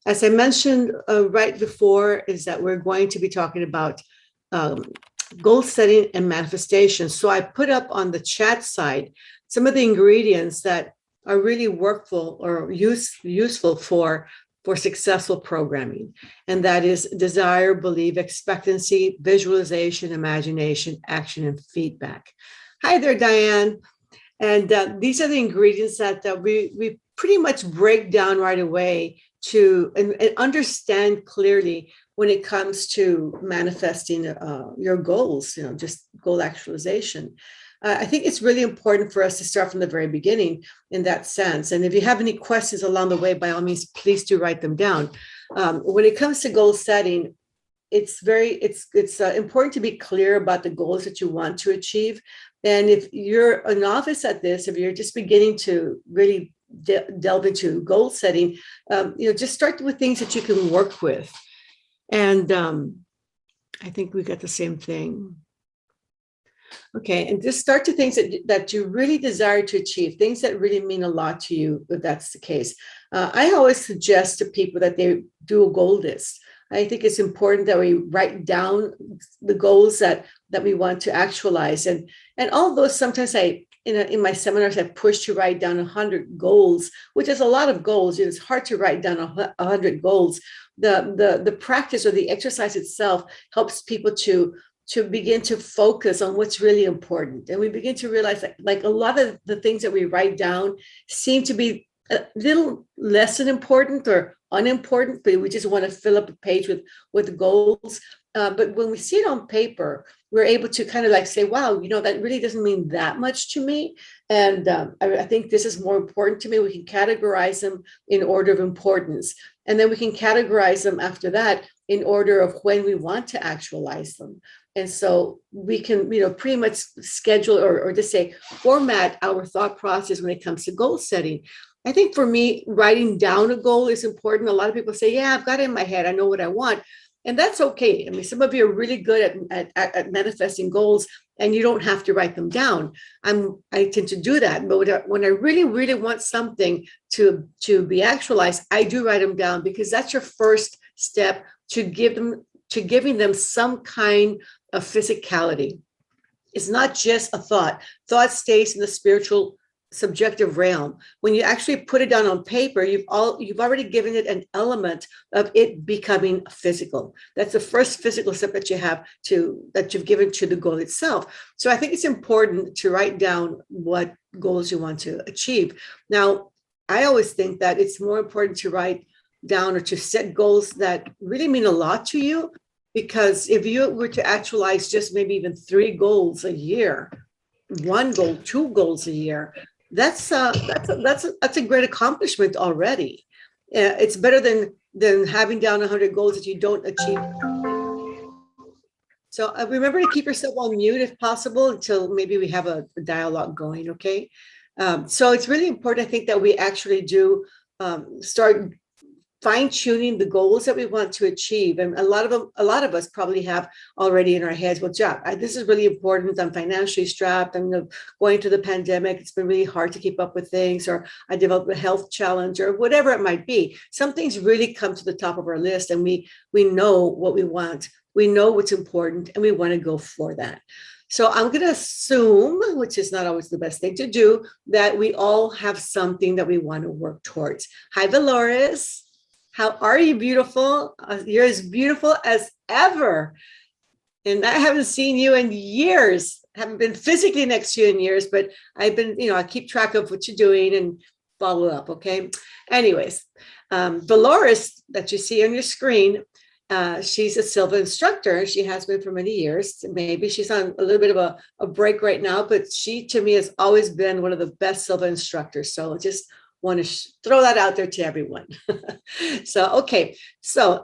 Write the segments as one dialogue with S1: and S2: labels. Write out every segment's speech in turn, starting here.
S1: As I mentioned right before, is that we're going to be talking about um, goal setting and manifestation. So I put up on the chat side some of the ingredients that are really workful or useful for successful programming. And that is desire, belief, expectancy, visualization, imagination, action, and feedback. Hi there, Diane. And these are the ingredients that we pretty much break down right away to and understand clearly when it comes to manifesting your goals, just goal actualization. I think it's really important for us to start from the very beginning in that sense. And if you have any questions along the way, by all means, please do write them down. When it comes to goal setting, it's important to be clear about the goals that you want to achieve. And if you're a novice at this, if you're just beginning to really delve into goal setting, just start with things that you can work with. And I think we got the same thing. Okay, and just start to things that you really desire to achieve, things that really mean a lot to you, if that's the case. I always suggest to people that they do a goal list. I think it's important that we write down the goals that we want to actualize, and all of those. Sometimes in my seminars I push to write down 100 goals, which is a lot of goals. It's hard to write down 100 goals. The practice or the exercise itself helps people to begin to focus on what's really important, and we begin to realize that like a lot of the things that we write down seem to be a little less than important or unimportant, but we just want to fill up a page with goals. But when we see it on paper, we're able to kind of like say, wow, that really doesn't mean that much to me. And I think this is more important to me. We can categorize them in order of importance. And then we can categorize them after that in order of when we want to actualize them. And so we can, pretty much schedule or just say format our thought process when it comes to goal setting. I think for me, writing down a goal is important. A lot of people say, yeah, I've got it in my head. I know what I want. And that's okay. I mean, some of you are really good at manifesting goals and you don't have to write them down. I tend to do that. But when I really, really want something to be actualized, I do write them down, because that's your first step to giving them some kind of physicality. It's not just a thought. Thought stays in the spiritual subjective realm. When you actually put it down on paper, you've already given it an element of it becoming physical. That's the first physical step that you've given to the goal itself. So I think it's important to write down what goals you want to achieve. Now, I always think that it's more important to write down or to set goals that really mean a lot to you, because if you were to actualize just maybe even 3 goals a year, 1 goal, 2 goals a year, that's a great accomplishment already. It's better than having down 100 goals that you don't achieve. So remember to keep yourself on mute if possible until maybe we have a dialogue going. Okay. So it's really important, I think, that we actually do start fine-tuning the goals that we want to achieve. And a lot of us probably have already in our heads, well, this is really important. I'm financially strapped. I'm going through the pandemic. It's been really hard to keep up with things, or I developed a health challenge, or whatever it might be. Some things really come to the top of our list, and we know what we want. We know what's important, and we want to go for that. So I'm going to assume, which is not always the best thing to do, that we all have something that we want to work towards. Hi, Dolores. How are you, beautiful? You're as beautiful as ever. And I haven't seen you in years. I haven't been physically next to you in years, but I've been, I keep track of what you're doing and follow up. Okay. Anyways, Dolores that you see on your screen, she's a Silva instructor. She has been for many years. Maybe she's on a little bit of a break right now, but she, to me, has always been one of the best Silva instructors. So just want to throw that out there to everyone. Okay. So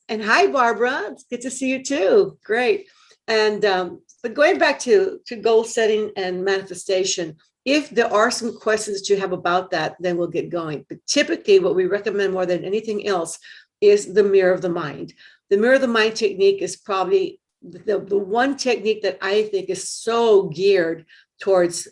S1: and hi, Barbara. It's good to see you too. Great. And, but going back to goal setting and manifestation, if there are some questions that you have about that, then we'll get going. But typically what we recommend more than anything else is the mirror of the mind. The mirror of the mind technique is probably the one technique that I think is so geared towards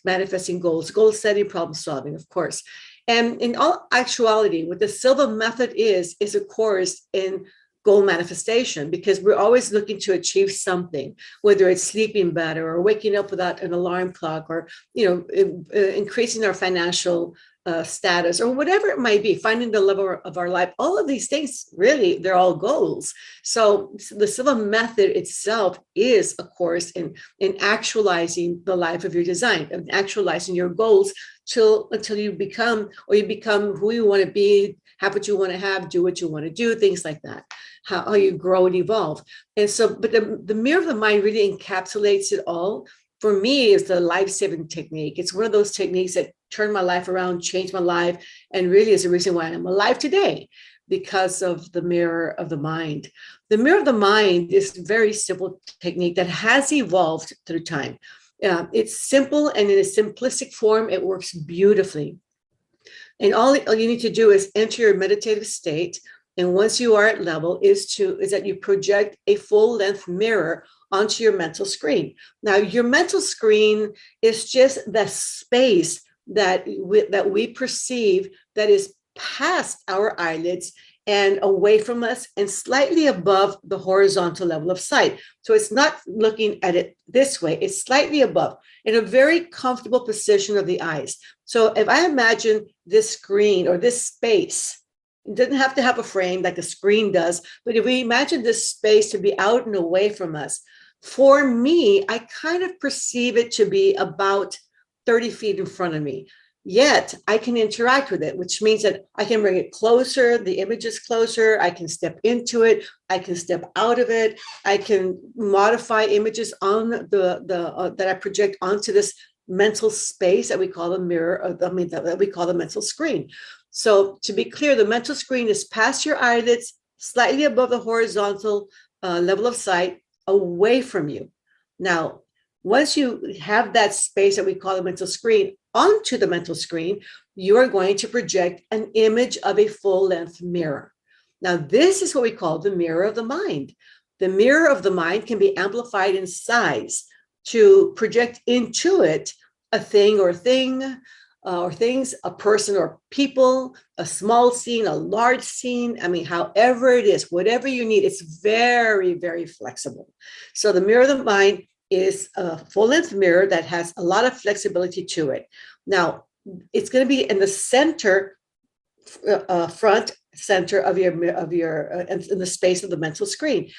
S1: manifesting goals, goal setting, problem solving, of course. And in all actuality, what the Silva method is a course in goal manifestation, because we're always looking to achieve something, whether it's sleeping better or waking up without an alarm clock, or increasing our financial status, or whatever it might be, finding the level of our life. All of these things, really, they're all goals. So the Silva method itself is a course in actualizing the life of your design, and actualizing your goals until you become who you want to be, have what you want to have, do what you want to do, things like that, how you grow and evolve. And so, but the mirror of the mind really encapsulates it all. For me, is the life-saving technique. It's one of those techniques that turned my life around, changed my life, and really is the reason why I'm alive today, because of the mirror of the mind. The mirror of the mind is a very simple technique that has evolved through time. It's simple, and in a simplistic form, it works beautifully. And all you need to do is enter your meditative state. And once you are at level, is that you project a full-length mirror onto your mental screen. Now, your mental screen is just the space that we perceive that is past our eyelids and away from us and slightly above the horizontal level of sight. So it's not looking at it this way, it's slightly above, in a very comfortable position of the eyes. So if I imagine this screen or this space, it doesn't have to have a frame like a screen does, but if we imagine this space to be out and away from us, for me, I kind of perceive it to be about 30 feet in front of me. Yet I can interact with it, which means that I can bring it closer, the image is closer, I can step into it, I can step out of it, I can modify images on that I project onto this mental space that we call the mirror, that we call the mental screen. So to be clear, the mental screen is past your eyelids, slightly above the horizontal level of sight, away from you. Now, once you have that space that we call the mental screen onto the mental screen, you are going to project an image of a full-length mirror. Now, this is what we call the mirror of the mind. The mirror of the mind can be amplified in size to project into it a thing or things, a person or people, a small scene, a large scene. I mean, however it is, whatever you need, it's very, very flexible. So the mirror of the mind is a full-length mirror that has a lot of flexibility to it. Now, it's going to be in the center, front center of your in the space of the mental screen.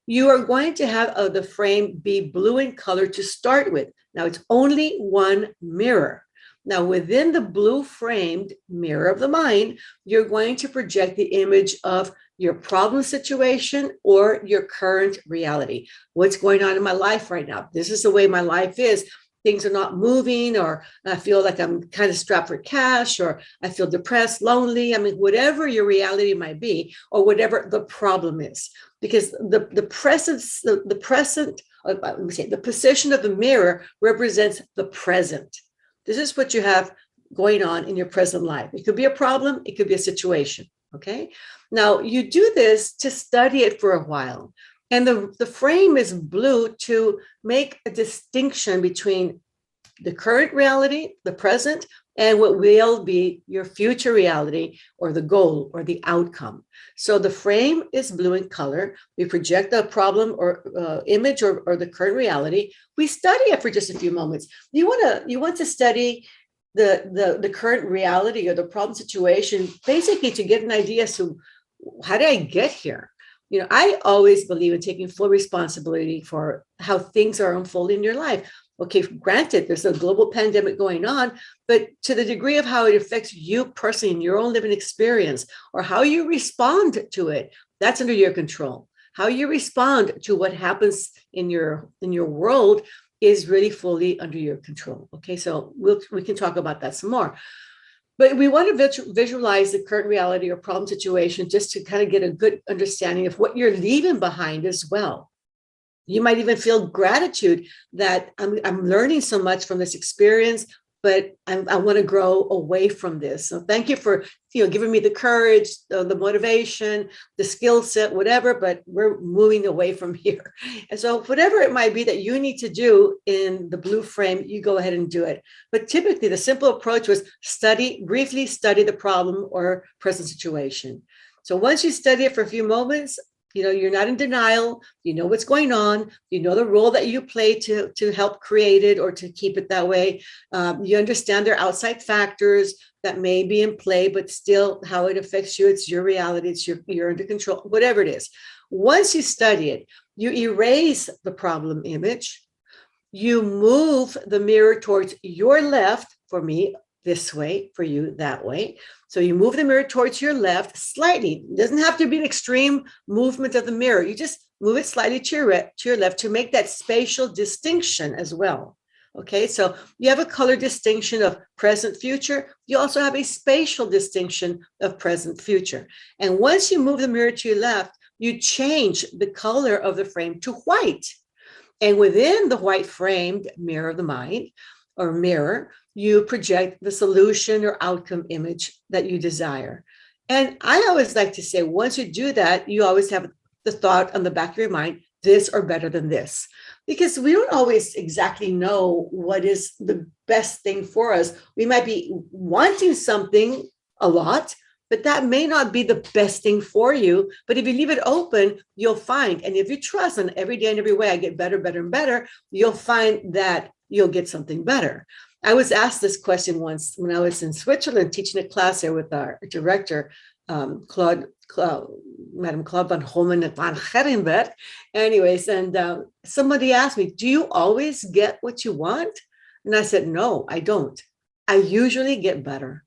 S1: You are going to have the frame be blue in color to start with. Now, it's only one mirror. Now, within the blue framed mirror of the mind, you're going to project the image of your problem situation or your current reality. What's going on in my life right now? This is the way my life is. Things are not moving, or I feel like I'm kind of strapped for cash, or I feel depressed, lonely. I mean, whatever your reality might be, or whatever the problem is, because the position of the mirror represents the present. This is what you have going on in your present life. It could be a problem, it could be a situation. Okay. Now, you do this to study it for a while. And the frame is blue to make a distinction between the current reality, the present, and what will be your future reality, or the goal or the outcome. So the frame is blue in color. We project the problem or image or the current reality. We study it for just a few moments. You want to study the current reality or the problem situation, basically to get an idea as to how did I get here? You know, I always believe in taking full responsibility for how things are unfolding in your life. Okay, granted, there's a global pandemic going on, but to the degree of how it affects you personally in your own living experience, or how you respond to it, that's under your control. How you respond to what happens in your world is really fully under your control. Okay, so we can talk about that some more. But we want to visualize the current reality or problem situation just to kind of get a good understanding of what you're leaving behind as well. You might even feel gratitude that I'm learning so much from this experience. but I want to grow away from this. So thank you for giving me the courage, the motivation, the skill set, whatever, but we're moving away from here. And so whatever it might be that you need to do in the blue frame, you go ahead and do it. But typically the simple approach was briefly study the problem or present situation. So once you study it for a few moments, you're not in denial, you know what's going on, you know the role that you play to help create it or to keep it that way. You understand there are outside factors that may be in play, but still how it affects you, it's your reality, you're under control, whatever it is. Once you study it, you erase the problem image, you move the mirror towards your left, for me, this way, for you, that way. So you move the mirror towards your left slightly. It doesn't have to be an extreme movement of the mirror. You just move it slightly to your left to make that spatial distinction as well. Okay, so you have a color distinction of present, future. You also have a spatial distinction of present, future. And once you move the mirror to your left, you change the color of the frame to white. And within the white framed mirror of the mind, or mirror, you project the solution or outcome image that you desire. And I always like to say, once you do that, you always have the thought on the back of your mind, this or better than this. Because we don't always exactly know what is the best thing for us. We might be wanting something a lot, but that may not be the best thing for you. But if you leave it open, you'll find, and if you trust, and every day and every way I get better, better, and better, you'll find that you'll get something better. I was asked this question once when I was in Switzerland teaching a class there with our director, Madam Claude van Holmen van Gerenberg. Anyways, and somebody asked me, do you always get what you want? And I said, no, I don't. I usually get better.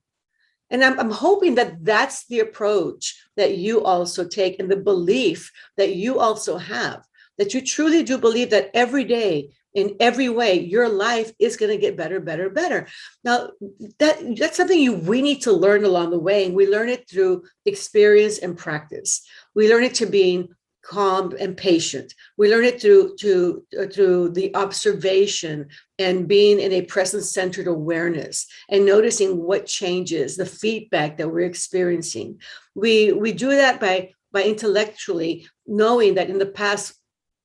S1: And I'm hoping that that's the approach that you also take, and the belief that you also have, that you truly do believe that every day, in every way, your life is going to get better, better, better. Now, that's something we need to learn along the way. And we learn it through experience and practice. We learn it to being calm and patient. We learn it through the observation and being in a present-centered awareness and noticing what changes, the feedback that we're experiencing. We do that by intellectually knowing that in the past,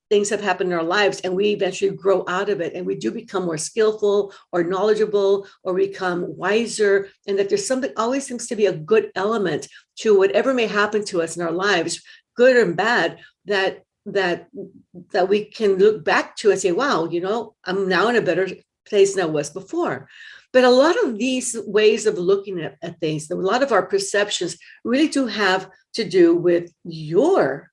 S1: things have happened in our lives, and we eventually grow out of it, and we do become more skillful or knowledgeable or become wiser, and that there's something always seems to be a good element to whatever may happen to us in our lives, good or bad, that we can look back to and say, wow, I'm now in a better place than I was before. But a lot of these ways of looking at things, a lot of our perceptions really do have to do with your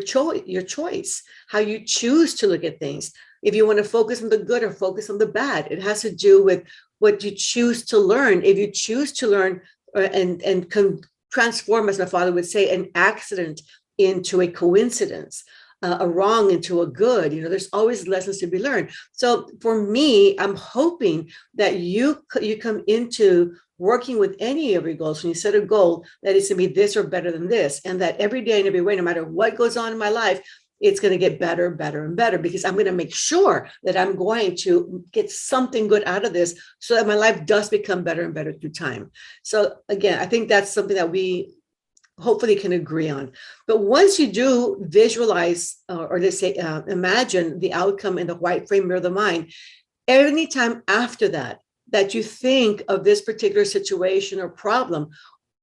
S1: choice, how you choose to look at things. If you want to focus on the good or focus on the bad, it has to do with what you choose to learn. If you choose to learn and can transform, as my father would say, an accident into a coincidence, a wrong into a good, there's always lessons to be learned. So for me, I'm hoping that you come into working with any of your goals, when you set a goal that is to be this or better than this, and that every day and every way, no matter what goes on in my life, it's going to get better, better, and better, because I'm going to make sure that I'm going to get something good out of this so that my life does become better and better through time. So again, I think that's something that we hopefully can agree on. But once you do visualize, or let's say, imagine the outcome in the white frame mirror of the mind, anytime after that you think of this particular situation or problem,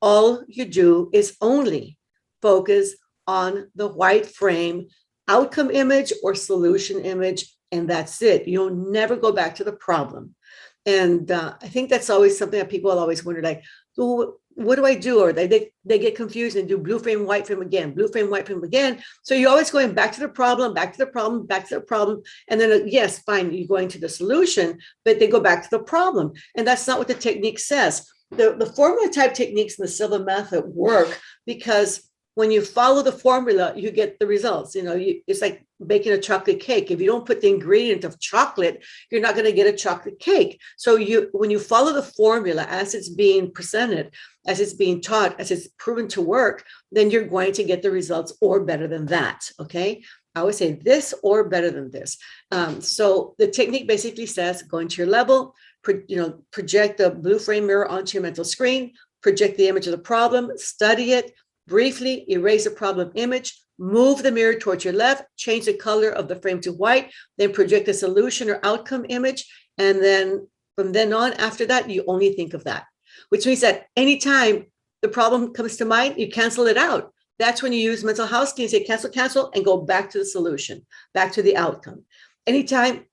S1: all you do is only focus on the white frame outcome image or solution image, and that's it. You'll never go back to the problem. And I think that's always something that people always wonder, like, well, what do I do? Or they get confused and do blue frame, white frame again, blue frame, white frame again. So you're always going back to the problem, back to the problem, back to the problem. And then, yes, fine, you're going to the solution, but they go back to the problem. And that's not what the technique says. The formula type techniques in the Silva method work because when you follow the formula, you get the results. It's like baking a chocolate cake. If you don't put the ingredient of chocolate, you're not going to get a chocolate cake. So when you follow the formula as it's being presented, as it's being taught, as it's proven to work, then you're going to get the results or better than that. Okay. I always say this or better than this. So the technique basically says, go into your level, project the blue frame mirror onto your mental screen, project the image of the problem, study it, briefly erase the problem image, move the mirror towards your left, change the color of the frame to white, then project a solution or outcome image. And then from then on, after that, you only think of that, which means that anytime the problem comes to mind, you cancel it out. That's when you use mental house keys, say cancel, and go back to the solution, back to the outcome. Anytime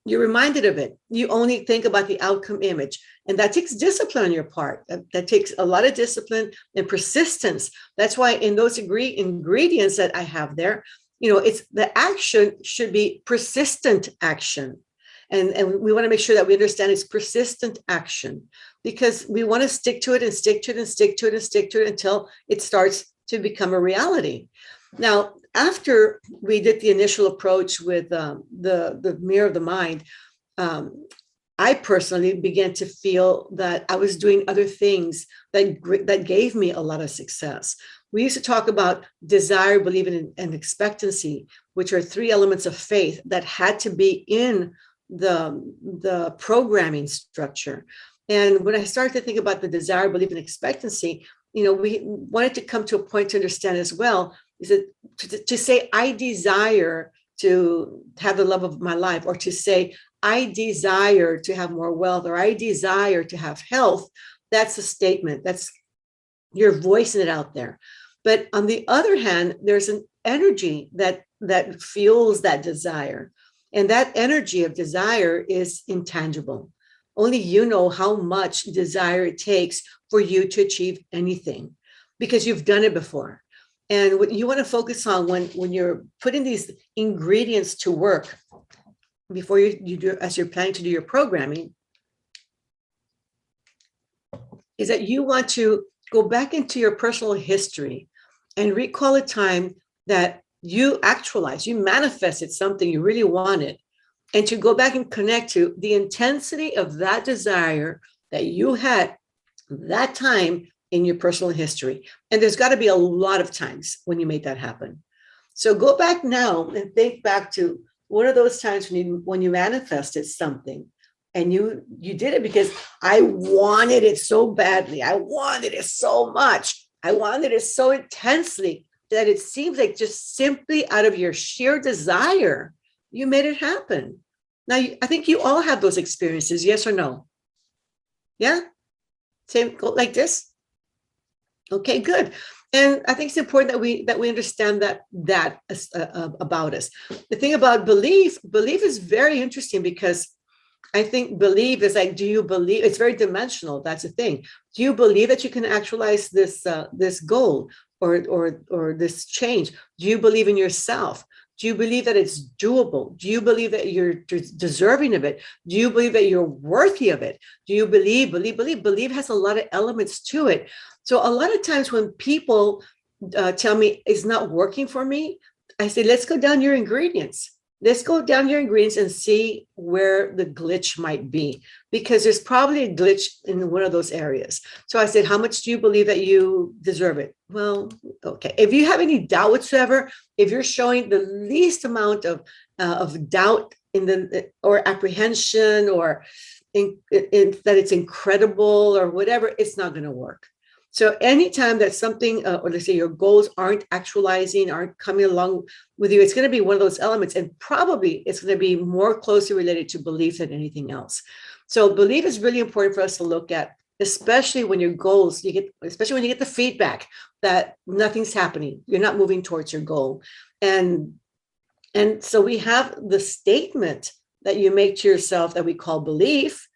S1: you're reminded of it, you only think about the outcome image. And that takes discipline on your part. That takes a lot of discipline and persistence. That's why in those ingredients that I have there, it's the action should be persistent action. And we want to make sure that we understand it's persistent action, because we want to stick to it and stick to it and stick to it and stick to it until it starts to become a reality. Now, after we did the initial approach with the mirror of the mind, I personally began to feel that I was doing other things that gave me a lot of success. We used to talk about desire, believing, and expectancy, which are three elements of faith that had to be in the programming structure. And when I started to think about the desire, belief, and expectancy, we wanted to come to a point to understand as well, is that to say, I desire to have the love of my life, or to say, I desire to have more wealth, or I desire to have health, that's a statement. That's you're voicing it out there. But on the other hand, there's an energy that fuels that desire. And that energy of desire is intangible. Only you know how much desire it takes for you to achieve anything, because you've done it before. And what you want to focus on when you're putting these ingredients to work before you do, as you're planning to do your programming, is that you want to go back into your personal history and recall a time that you actualized, you manifested something you really wanted, and to go back and connect to the intensity of that desire that you had that time in your personal history. And there's got to be a lot of times when you made that happen. So go back now and think back to one of those times when you manifested something, and you did it because I wanted it so badly. I wanted it so much. I wanted it so intensely that it seems like just simply out of your sheer desire, you made it happen. Now, I think you all have those experiences, yes or no? Yeah? Same, go like this? Okay, good. And I think it's important that we understand that about us. The thing about belief is very interesting, because I think belief is like, do you believe? It's very dimensional. That's the thing. Do you believe that you can actualize this goal or this change? Do you believe in yourself? Do you believe that it's doable? Do you believe that you're deserving of it? Do you believe that you're worthy of it? Do you believe? Believe has a lot of elements to it. So a lot of times when people tell me it's not working for me, I say, let's go down your ingredients. Let's go down your ingredients and see where the glitch might be, because there's probably a glitch in one of those areas. So I said, how much do you believe that you deserve it? Well, okay. If you have any doubt whatsoever, if you're showing the least amount of doubt or apprehension, or that it's incredible or whatever, it's not going to work. So anytime that something, or let's say your goals aren't actualizing, aren't coming along with you, it's going to be one of those elements, and probably it's going to be more closely related to belief than anything else. So belief is really important for us to look at, especially when your goals, especially when you get the feedback that nothing's happening, you're not moving towards your goal. And so we have the statement that you make to yourself that we call belief,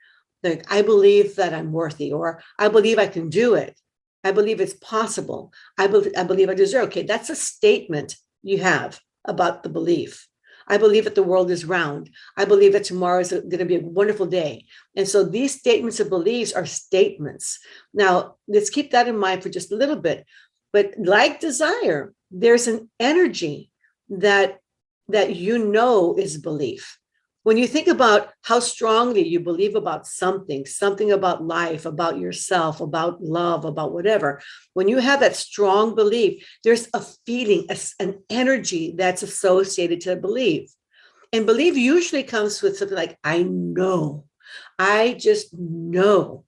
S1: like, I believe that I'm worthy, or I believe I can do it. I believe it's possible. I believe I deserve. Okay, that's a statement you have about the belief. I believe that the world is round. I believe that tomorrow is going to be a wonderful day. And so these statements of beliefs are statements. Now, let's keep that in mind for just a little bit. But like desire, there's an energy that is belief. When you think about how strongly you believe about something about life, about yourself, about love, about whatever, when you have that strong belief, there's a feeling, an energy that's associated to belief. And belief usually comes with something like, I know I just know.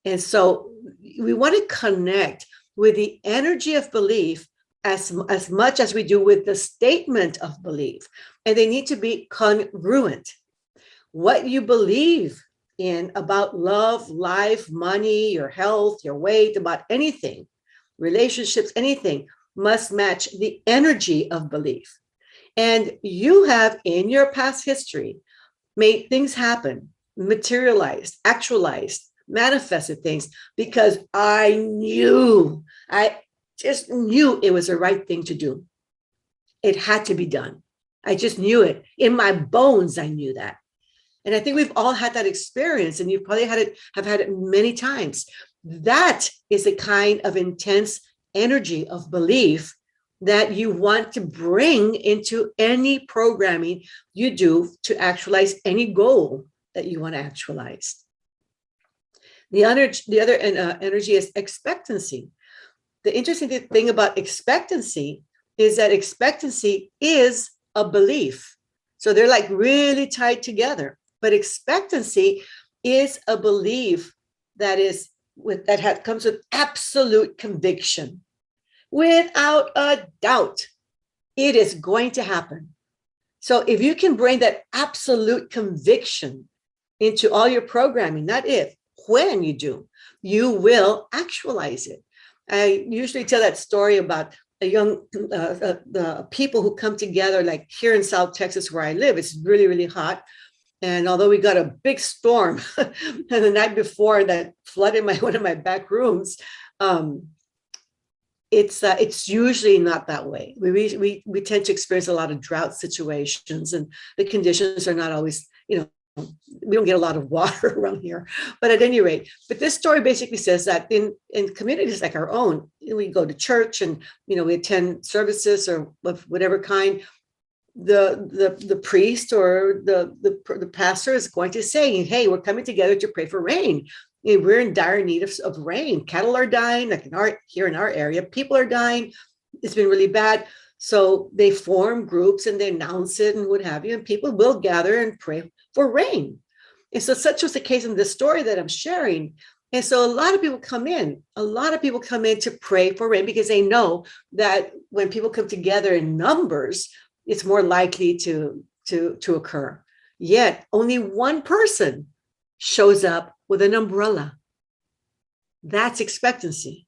S1: And so we want to connect with the energy of belief as much as we do with the statement of belief. And they need to be congruent. What you believe in about love, life, money, your health, your weight, about anything, relationships, anything, must match the energy of belief. And you have in your past history made things happen, materialized, actualized, manifested things because I just knew it was the right thing to do. It had to be done. I just knew it. In my bones, I knew that. And I think we've all had that experience, and you've probably have had it many times. That is the kind of intense energy of belief that you want to bring into any programming you do to actualize any goal that you want to actualize. The other energy is expectancy. The interesting thing about expectancy is that expectancy is a belief. So they're like really tied together. But expectancy is a belief that comes with absolute conviction. Without a doubt, it is going to happen. So if you can bring that absolute conviction into all your programming, not if, when you do, you will actualize it. I usually tell that story about a young the people who come together, like here in South Texas where I live. It's really, really hot. And although we got a big storm the night before that flooded one of my back rooms, it's usually not that way. We tend to experience a lot of drought situations, and the conditions are not always, we don't get a lot of water around here. But at any rate, but this story basically says that in communities like our own, we go to church and we attend services or of whatever kind. The priest or the pastor is going to say, hey, we're coming together to pray for rain. We're in dire need of rain. Cattle are dying, like here in our area, people are dying. It's been really bad. So they form groups and they announce it and what have you, and people will gather and pray for rain. And so such was the case in this story that I'm sharing. And so a lot of people come in to pray for rain because they know that when people come together in numbers, it's more likely to occur. Yet only one person shows up with an umbrella. That's expectancy.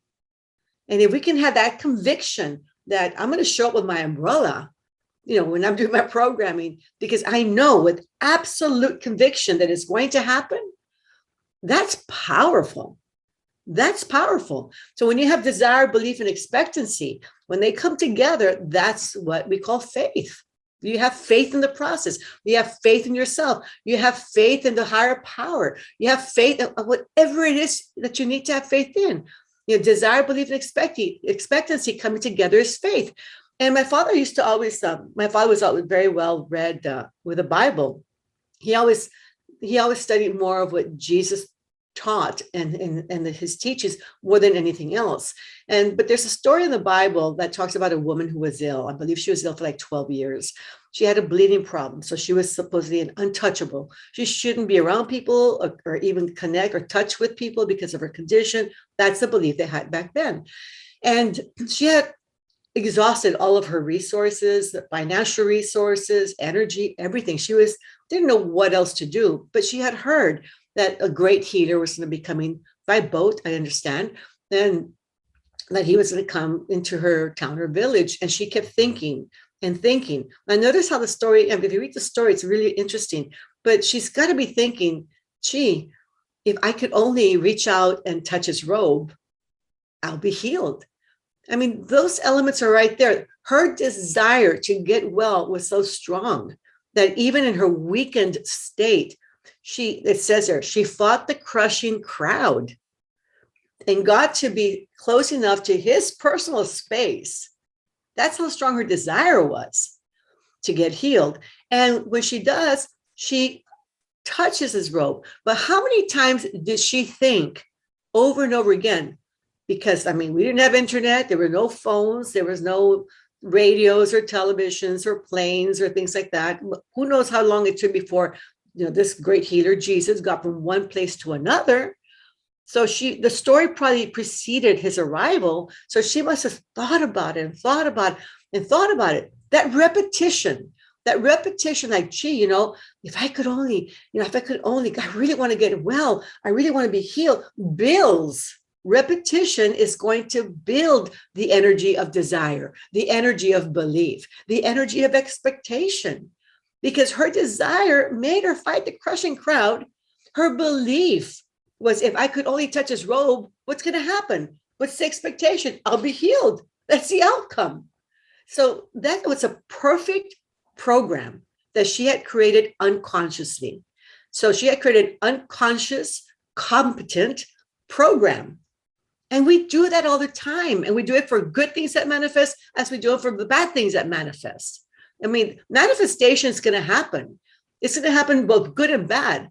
S1: And if we can have that conviction that I'm going to show up with my umbrella, when I'm doing my programming, because I know with absolute conviction that it's going to happen, that's powerful. That's powerful. So when you have desire, belief, and expectancy, when they come together, that's what we call faith. You have faith in the process. You have faith in yourself. You have faith in the higher power. You have faith in whatever it is that you need to have faith in. Desire, belief, and expectancy coming together is faith. And my father used to always, my father was always very well read with the Bible. He always studied more of what Jesus taught and his teachings more than anything else. But there's a story in the Bible that talks about a woman who was ill. I believe she was ill for like 12 years. She had a bleeding problem. So she was supposedly an untouchable. She shouldn't be around people or even connect or touch with people because of her condition. That's the belief they had back then. And she had exhausted all of her resources, the financial resources, energy, everything. She didn't know what else to do, but she had heard that a great healer was going to be coming by boat, I understand, and that he was going to come into her town or village. And she kept thinking and thinking. I notice how the story, and if you read the story, it's really interesting, but she's got to be thinking, gee, if I could only reach out and touch his robe, I'll be healed. I mean, those elements are right there. Her desire to get well was so strong that even in her weakened state, it says there, she fought the crushing crowd and got to be close enough to his personal space. That's how strong her desire was to get healed. And when she does, she touches his robe. But how many times did she think over and over again? Because, we didn't have internet. There were no phones. There was no radios or televisions or planes or things like that. Who knows how long it took before this great healer, Jesus, got from one place to another. So the story probably preceded his arrival. So she must have thought about it and thought about it and thought about it. That repetition, like, gee, if I could only, I really want to get well. I really want to be healed. Builds. Repetition is going to build the energy of desire, the energy of belief, the energy of expectation, because her desire made her fight the crushing crowd. Her belief was, if I could only touch his robe, what's going to happen? What's the expectation? I'll be healed. That's the outcome. So that was a perfect program that she had created unconsciously. So she had created unconscious, competent program. And we do that all the time. And we do it for good things that manifest as we do it for the bad things that manifest. I mean, manifestation is going to happen. It's going to happen both good and bad.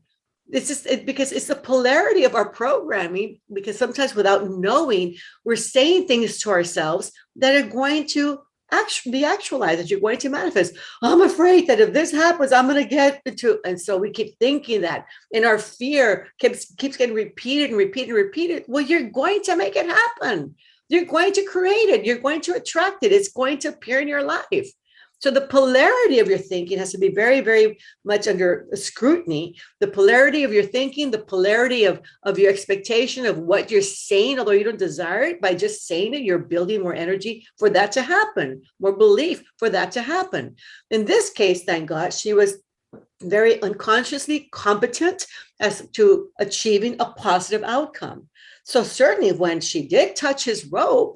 S1: It's just because it's the polarity of our programming, because sometimes without knowing, we're saying things to ourselves that are going to be actualized, that you're going to manifest. I'm afraid that if this happens, I'm going to get into, and so we keep thinking that, and our fear keeps getting repeated and repeated and repeated. Well, you're going to make it happen. You're going to create it. You're going to attract it. It's going to appear in your life. So the polarity of your thinking has to be very, very much under scrutiny. The polarity of your thinking, the polarity of your expectation of what you're saying, although you don't desire it, by just saying it, you're building more energy for that to happen, more belief for that to happen. In this case, thank God, she was very unconsciously competent as to achieving a positive outcome. So certainly when she did touch his robe,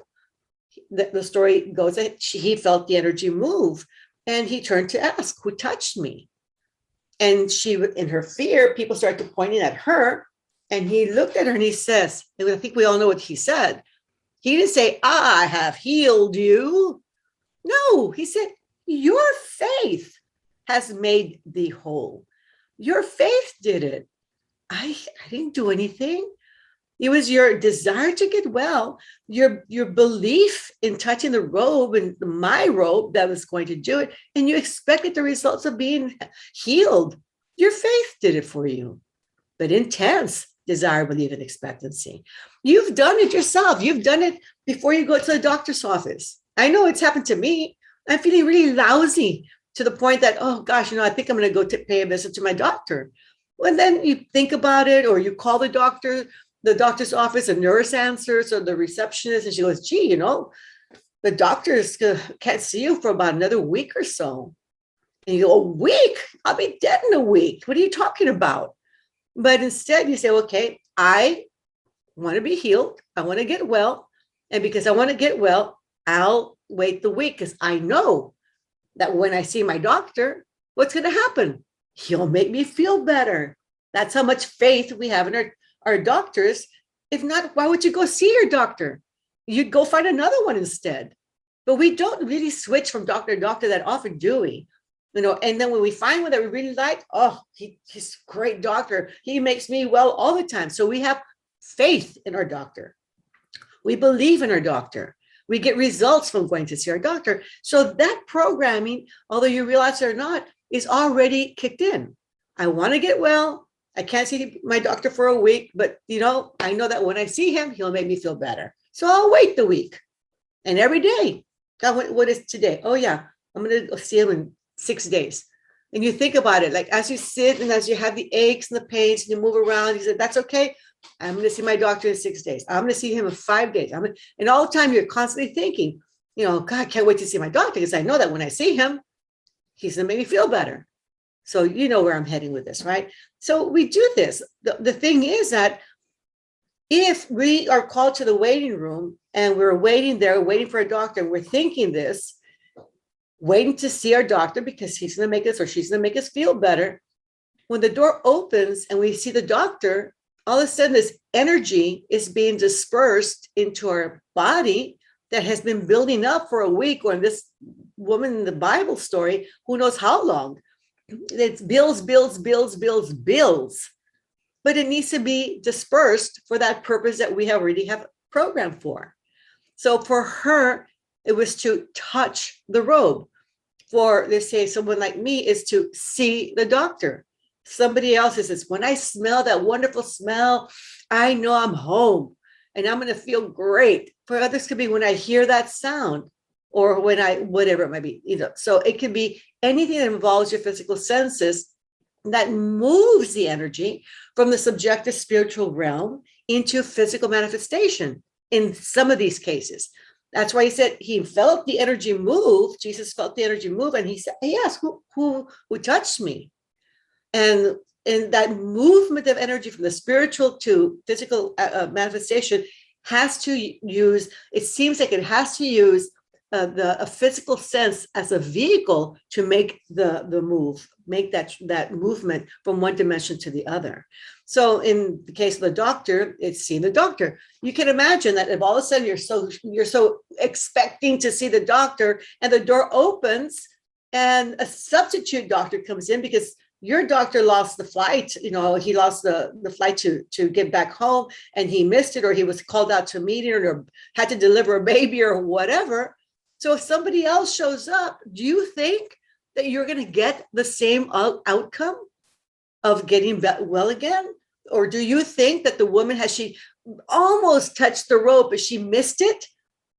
S1: the story goes that he felt the energy move, and he turned to ask, who touched me? And she, in her fear, people started pointing at her, and he looked at her and he says, and I think we all know what he said. He didn't say, I have healed you. No, he said, your faith has made thee whole. Your faith did it. I didn't do anything. It was your desire to get well, your belief in touching the robe and my robe that was going to do it. And you expected the results of being healed. Your faith did it for you. But intense desire, belief, and expectancy. You've done it yourself. You've done it before you go to the doctor's office. I know it's happened to me. I'm feeling really lousy to the point that, oh gosh, I think I'm going to go pay a visit to my doctor. Well, then you think about it, or you call the doctor's office, a nurse answers, or the receptionist, and she goes, gee, the doctors can't see you for about another week or so. And you go, a week? I'll be dead in a week. What are you talking about? But instead you say, okay, I want to be healed. I want to get well. And because I want to get well, I'll wait the week, because I know that when I see my doctor, what's going to happen? He'll make me feel better. That's how much faith we have in our doctors. If not, why would you go see your doctor? You'd go find another one instead. But we don't really switch from doctor to doctor that often, do we? And then when we find one that we really like, oh, he's a great doctor. He makes me well all the time. So we have faith in our doctor. We believe in our doctor. We get results from going to see our doctor. So that programming, although you realize it or not, is already kicked in. I want to get well. I can't see my doctor for a week, but I know that when I see him, he'll make me feel better. So I'll wait the week. And every day, God, what is today? Oh yeah, I'm going to see him in 6 days. And you think about it, like as you sit and as you have the aches and the pains and you move around, you said, that's okay. I'm going to see my doctor in 6 days. I'm going to see him in 5 days. And all the time you're constantly thinking, God, I can't wait to see my doctor, because I know that when I see him, he's going to make me feel better. So you know where I'm heading with this, right? So we do this. The thing is that if we are called to the waiting room and we're waiting there, waiting for a doctor, and we're thinking this, waiting to see our doctor because he's going to make us or she's going to make us feel better. When the door opens and we see the doctor, all of a sudden this energy is being dispersed into our body that has been building up for a week, or in this woman in the Bible story, who knows how long. It's builds. But it needs to be dispersed for that purpose that we already have programmed for. So for her, it was to touch the robe. For, let's say, someone like me is to see the doctor. Somebody else says, when I smell that wonderful smell, I know I'm home and I'm going to feel great. For others, could be when I hear that sound, or when I, whatever it might be, so it can be anything that involves your physical senses that moves the energy from the subjective spiritual realm into physical manifestation in some of these cases. That's why he said he felt the energy move. Jesus felt the energy move, and he said, he asked, who touched me? And that movement of energy from the spiritual to physical manifestation has to use, it seems like it has to use a physical sense as a vehicle to make the move, make that movement from one dimension to the other. So in the case of the doctor, it's seeing the doctor. You can imagine that if all of a sudden you're so expecting to see the doctor, and the door opens and a substitute doctor comes in because your doctor lost the flight, he lost the flight to get back home, and he missed it, or he was called out to a meeting, or had to deliver a baby or whatever. So if somebody else shows up, do you think that you're going to get the same outcome of getting well again? Or do you think that the woman, she almost touched the rope, but she missed it?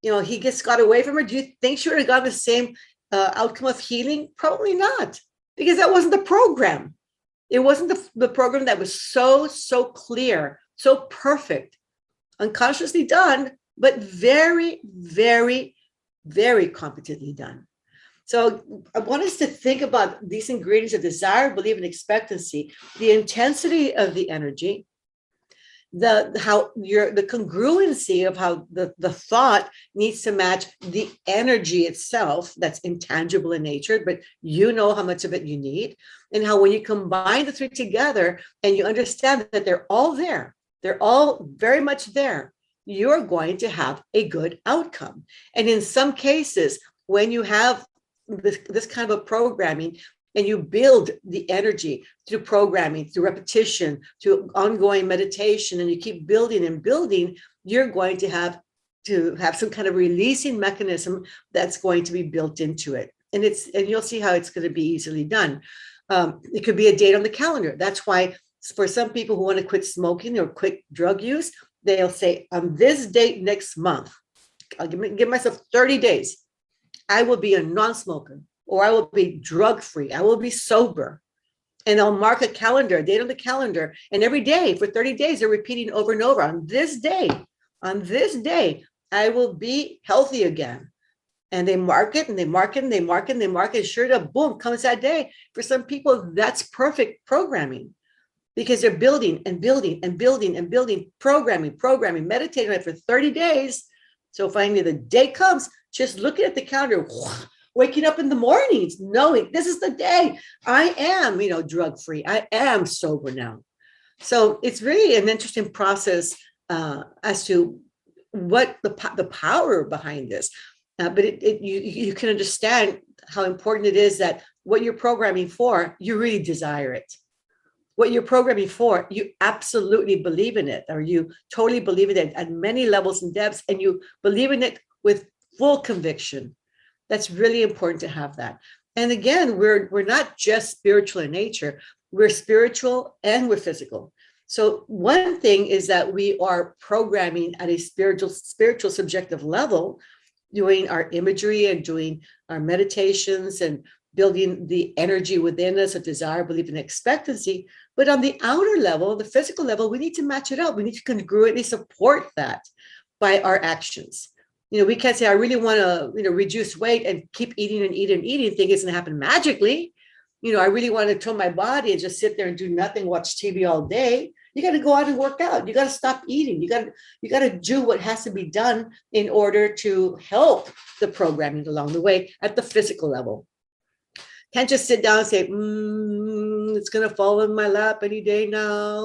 S1: He got away from her. Do you think she would have gotten the same outcome of healing? Probably not, because that wasn't the program. It wasn't the program that was so clear, so perfect, unconsciously done, but very, very, very competently done. So I want us to think about these ingredients of desire, belief, and expectancy: the intensity of the energy, the congruency of how the thought needs to match the energy itself that's intangible in nature, but you know how much of it you need, and how when you combine the three together and you understand that they're all there, they're all very much there, you're going to have a good outcome. And in some cases, when you have this kind of a programming, and you build the energy through programming, through repetition, through ongoing meditation, and you keep building and building, you're going to have some kind of releasing mechanism that's going to be built into it. And you'll see how it's going to be easily done. It could be a date on the calendar. That's why for some people who want to quit smoking or quit drug use, they'll say, on this date next month, I'll give myself 30 days. I will be a non-smoker, or I will be drug-free. I will be sober. And they'll mark a calendar, a date on the calendar. And every day for 30 days, they're repeating over and over, on this day, I will be healthy again. And they mark it, and they mark it, and they mark it, and they mark it. Sure enough, boom, comes that day. For some people, that's perfect programming, because they're building and building and building and building, programming, meditating on it for 30 days. So finally the day comes, just looking at the calendar, waking up in the mornings, knowing this is the day I am, drug-free. I am sober now. So it's really an interesting process as to what the power behind this. But you can understand how important it is that what you're programming for, you really desire it. What you're programming for, you absolutely believe in it, or you totally believe in it at many levels and depths, and you believe in it with full conviction. That's really important to have that. And again, we're not just spiritual in nature. We're spiritual and we're physical. So one thing is that we are programming at a spiritual subjective level, doing our imagery and doing our meditations and building the energy within us of desire, belief, and expectancy. But on the outer level, the physical level, we need to match it up. We need to congruently support that by our actions. We can't say, I really want to, reduce weight and keep eating and eating and eating. Think it's going to happen magically. I really want to tone my body and just sit there and do nothing, watch TV all day. You got to go out and work out. You got to stop eating. You got to do what has to be done in order to help the programming along the way at the physical level. Can't just sit down and say, it's going to fall in my lap any day now.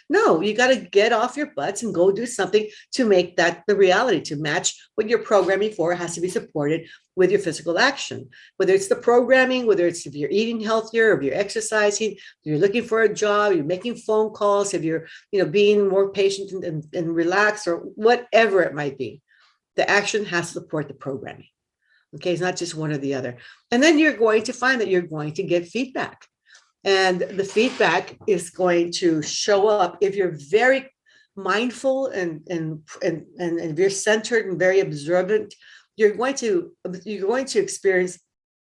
S1: No, you got to get off your butts and go do something to make that the reality, to match what you're programming for. It has to be supported with your physical action, whether it's the programming, whether it's if you're eating healthier, if you're exercising, if you're looking for a job, you're making phone calls, if you're, being more patient and relaxed, or whatever it might be. The action has to support the programming. Okay, it's not just one or the other. And then you're going to find that you're going to get feedback. And the feedback is going to show up if you're very mindful and if you're centered and very observant. You're going to experience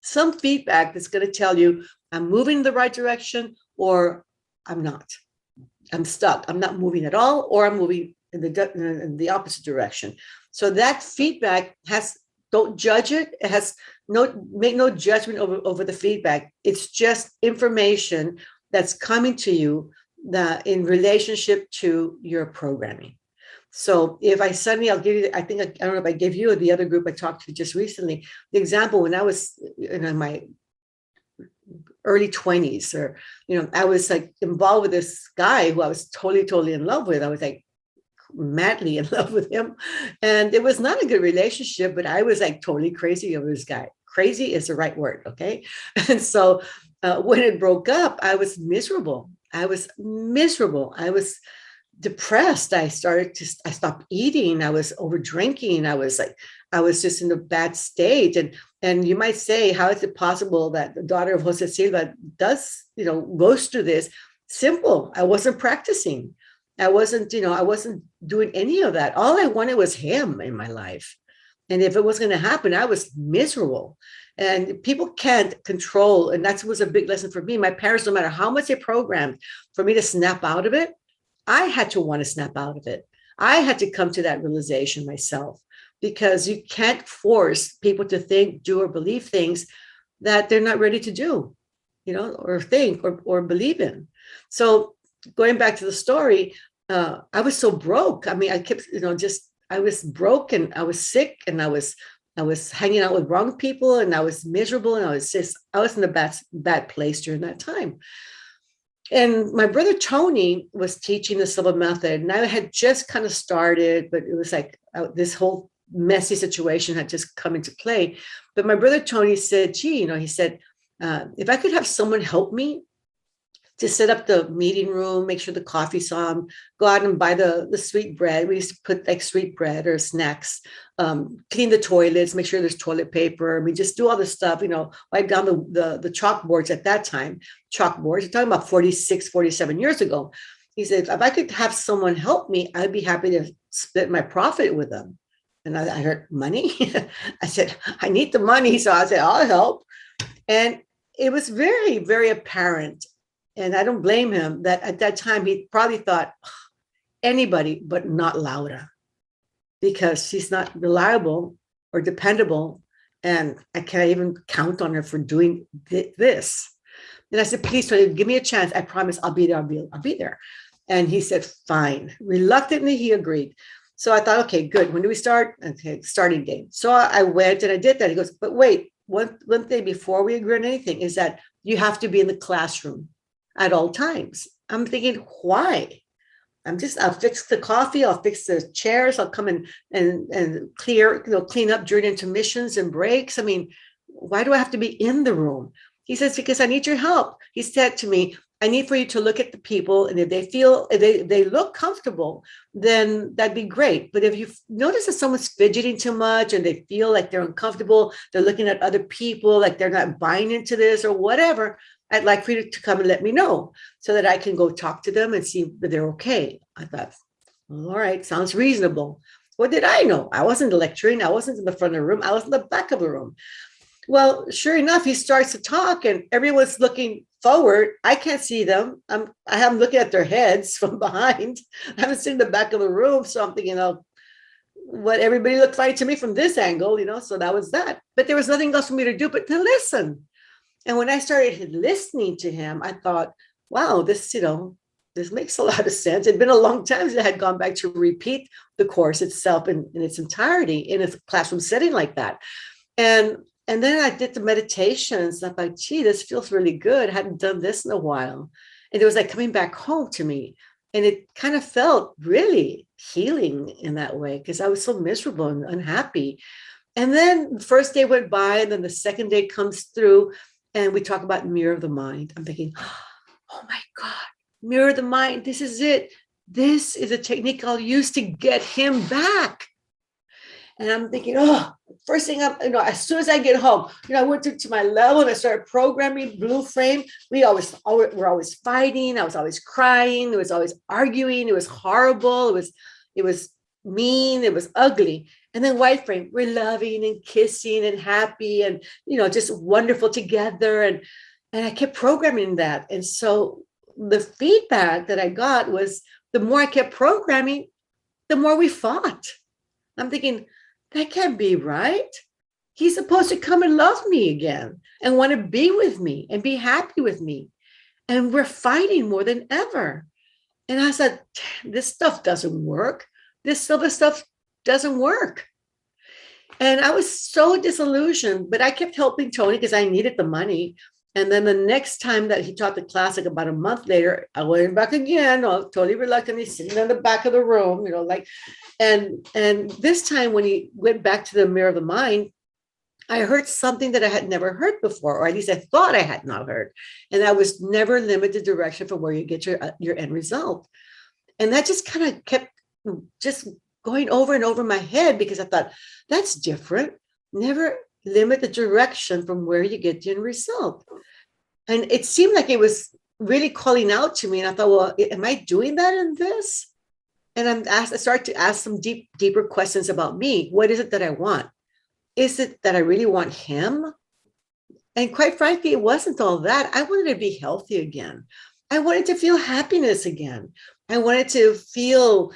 S1: some feedback that's going to tell you I'm moving in the right direction, or I'm not. I'm stuck. I'm not moving at all, or I'm moving in the opposite direction. So that feedback don't judge it. It has make no judgment over the feedback. It's just information that's coming to you that in relationship to your programming. So if I'll give you, I don't know if I gave you or the other group I talked to just recently, the example when I was in my early 20s, or, I was like involved with this guy who I was totally in love with. I was like madly in love with him. And it was not a good relationship, but I was like totally crazy over this guy. Crazy is the right word. Okay. And so when it broke up, I was miserable. I was depressed. I stopped eating. I was over drinking. I was just in a bad state. And you might say, how is it possible that the daughter of Jose Silva goes through this? Simple. I wasn't practicing. I wasn't doing any of that. All I wanted was him in my life. And if it was going to happen, I was miserable. And people can't control. And that was a big lesson for me. My parents, no matter how much they programmed for me to snap out of it, I had to want to snap out of it. I had to come to that realization myself, because you can't force people to think, do, or believe things that they're not ready to do, or think or believe in. So going back to the story, I was so broke. I mean, I kept, I was broke and I was sick and I was hanging out with wrong people and I was miserable and I was in a bad place during that time. And my brother Tony was teaching the Silva method, and I had just kind of started, but it was like this whole messy situation had just come into play. But my brother Tony said, gee, he said, if I could have someone help me to set up the meeting room, make sure the coffee's on, go out and buy the sweet bread. We used to put like sweet bread or snacks, clean the toilets, make sure there's toilet paper. We just do all this stuff, wipe down the chalkboards at that time. Chalkboards, you're talking about 46, 47 years ago. He said, if I could have someone help me, I'd be happy to split my profit with them. And I heard, money? I said, I need the money. So I said, I'll help. And it was very, very apparent. And I don't blame him that at that time, he probably thought anybody, but not Laura, because she's not reliable or dependable. And I can't even count on her for doing this. And I said, please, Tony, give me a chance. I promise I'll be there. I'll be there. And he said, fine. Reluctantly, he agreed. So I thought, okay, good. When do we start? Okay, starting date. So I went and I did that. He goes, but wait, one thing before we agree on anything is that you have to be in the classroom at all times. I'm thinking, why? I'll fix the coffee, I'll fix the chairs, I'll come and clean up during intermissions and breaks. I mean, why do I have to be in the room? He says, because I need your help. He said to me, I need for you to look at the people, and if they look comfortable, then that'd be great. But if you notice that someone's fidgeting too much and they feel like they're uncomfortable, they're looking at other people, like they're not buying into this or whatever, I'd like for you to come and let me know so that I can go talk to them and see if they're okay. I thought, all right, sounds reasonable. What did I know? I wasn't lecturing. I wasn't in the front of the room. I was in the back of the room. Well, sure enough, he starts to talk and everyone's looking forward. I can't see them. I'm looking at their heads from behind. I haven't seen the back of the room. So I'm thinking, what everybody looked like to me from this angle, so that was that. But there was nothing else for me to do but to listen. And when I started listening to him, I thought, wow, this makes a lot of sense. It'd been a long time since I had gone back to repeat the course itself in its entirety in a classroom setting like that. And then I did the meditations. I'm like, gee, this feels really good. I hadn't done this in a while. And it was like coming back home to me. And it kind of felt really healing in that way, because I was so miserable and unhappy. And then the first day went by, and then the second day comes through, and we talk about mirror of the mind. I'm thinking, oh my God, mirror of the mind. This is it. This is a technique I'll use to get him back. And I'm thinking, oh, first thing as soon as I get home, I went to my level and I started programming Blue Frame. We're always fighting. I was always crying. It was always arguing. It was horrible. It was mean. It was ugly. And then White Frame, we're loving and kissing and happy and, just wonderful together. And I kept programming that. And so the feedback that I got was the more I kept programming, the more we fought. I'm thinking, that can't be right. He's supposed to come and love me again and want to be with me and be happy with me. And we're fighting more than ever. And I said, this stuff doesn't work. This Silva stuff doesn't work. And I was so disillusioned, but I kept helping Tony because I needed the money. And then the next time that he taught the class, like about a month later, I went back again, totally reluctantly, sitting in the back of the room, and this time when he went back to the mirror of the mind, I heard something that I had never heard before, or at least I thought I had not heard. And that was never limit the direction for where you get your end result. And that just kind of kept just going over and over my head because I thought, that's different. Never limit the direction from where you get the end result. And it seemed like it was really calling out to me. And I thought, well, am I doing that in this? And I started to ask some deeper questions about me. What is it that I want? Is it that I really want him? And quite frankly, it wasn't all that. I wanted to be healthy again. I wanted to feel happiness again. I wanted to feel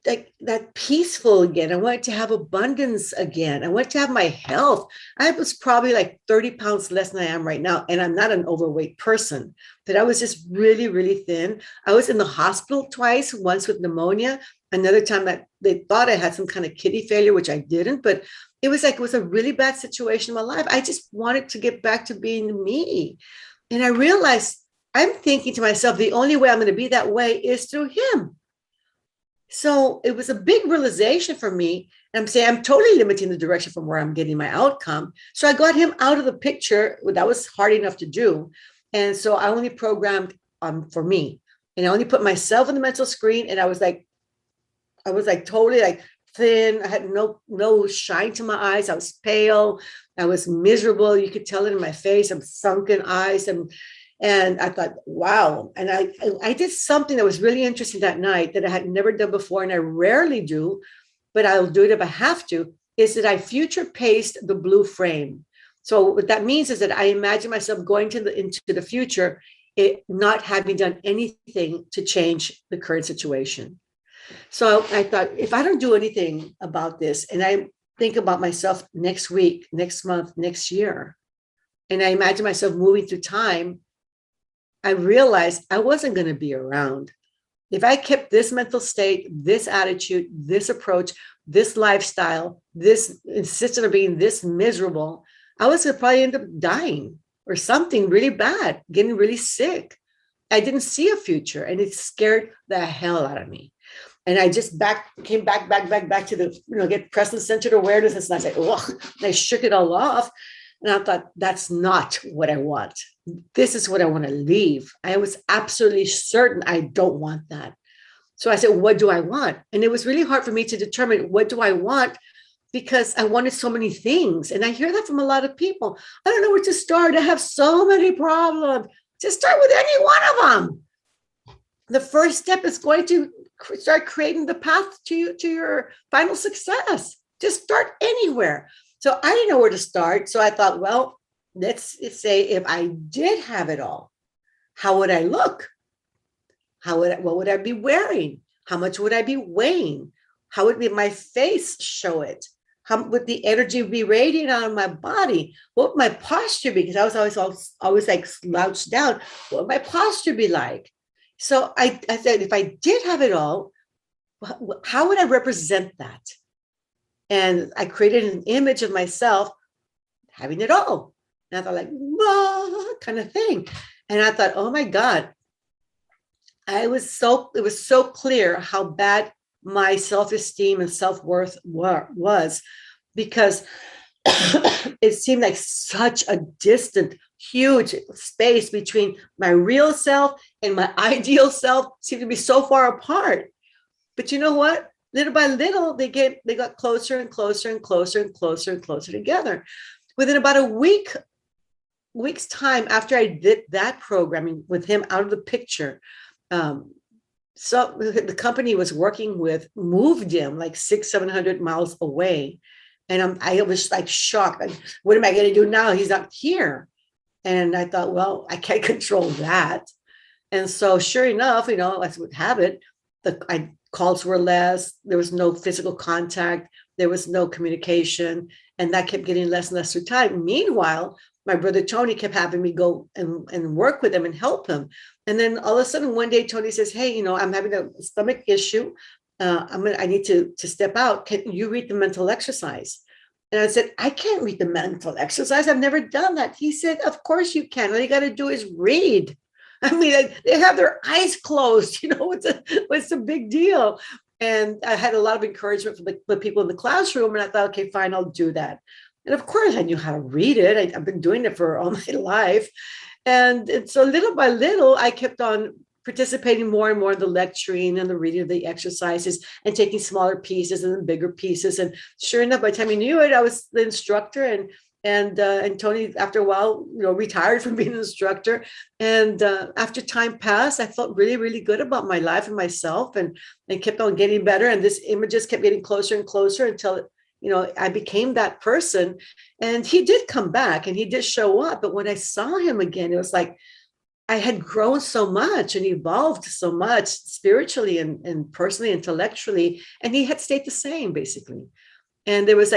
S1: like that peaceful again. I wanted to have abundance again. I wanted to have my health. I was probably like 30 pounds less than I am right now. And I'm not an overweight person, but I was just really, really thin. I was in the hospital twice, once with pneumonia, another time that they thought I had some kind of kidney failure, which I didn't, but it was a really bad situation in my life. I just wanted to get back to being me. And I realized I'm thinking to myself, the only way I'm going to be that way is through him. So it was a big realization for me. And I'm saying I'm totally limiting the direction from where I'm getting my outcome. So I got him out of the picture. That was hard enough to do. And so I only programmed for me. And I only put myself on the mental screen. And I was like totally like thin. I had no shine to my eyes. I was pale. I was miserable. You could tell it in my face. I'm sunken eyes. And I thought, wow. And I did something that was really interesting that night that I had never done before. And I rarely do, but I'll do it if I have to, is that I future paced the blue frame. So what that means is that I imagine myself going into the future, not having done anything to change the current situation. So I thought, if I don't do anything about this, and I think about myself next week, next month, next year, and I imagine myself moving through time, I realized I wasn't going to be around. If I kept this mental state, this attitude, this approach, this lifestyle, this insisted on being this miserable, I was going to probably end up dying or something really bad, getting really sick. I didn't see a future, and it scared the hell out of me. And I just came back to the, get present-centered awareness. And I said, oh, I shook it all off. And I thought, that's not what I want. This is what I want to leave. I was absolutely certain I don't want that. So I said, what do I want? And it was really hard for me to determine what do I want, because I wanted so many things. And I hear that from a lot of people. I don't know where to start. I have so many problems. Just start with any one of them. The first step is going to start creating the path to your final success. Just start anywhere. So I didn't know where to start. So I thought, well, let's say if I did have it all, how would I look? What would I be wearing? How much would I be weighing? How would my face show it? How would the energy be radiating out of my body? What would my posture be? Because I was always like slouched down. What would my posture be like? So I said, if I did have it all, how would I represent that? And I created an image of myself having it all. And I thought, like, kind of thing. And I thought, oh my God, it was so clear how bad my self-esteem and self-worth was, because it seemed like such a distant, huge space between my real self and my ideal self seemed to be so far apart. But you know what? little by little, they got closer and closer and closer and closer and closer together. Within about a week's time after I did that programming with him out of the picture, so the company was working with moved him like 600-700 miles away. And I was like shocked. Like, what am I going to do now? He's not here. And I thought, well, I can't control that. And so sure enough, as would have it, the calls were less. There was no physical contact. There was no communication. And that kept getting less and less through time. Meanwhile, my brother Tony kept having me go and work with him and help him. And then all of a sudden, one day, Tony says, hey, I'm having a stomach issue. I need to step out. Can you read the mental exercise? And I said, I can't read the mental exercise. I've never done that. He said, of course you can. All you got to do is read. I mean, they have their eyes closed. What's the big deal? And I had a lot of encouragement from the people in the classroom. And I thought, okay, fine, I'll do that. And of course, I knew how to read it. I've been doing it for all my life. And so little by little, I kept on participating more and more in the lecturing and the reading of the exercises and taking smaller pieces and then bigger pieces. And sure enough, by the time he knew it, I was the instructor. And Tony, after a while, retired from being an instructor. And after time passed, I felt really, really good about my life and myself, and kept on getting better. And this images kept getting closer and closer until I became that person. And he did come back and he did show up. But when I saw him again, it was like I had grown so much and evolved so much spiritually and personally, intellectually, and he had stayed the same, basically. And there was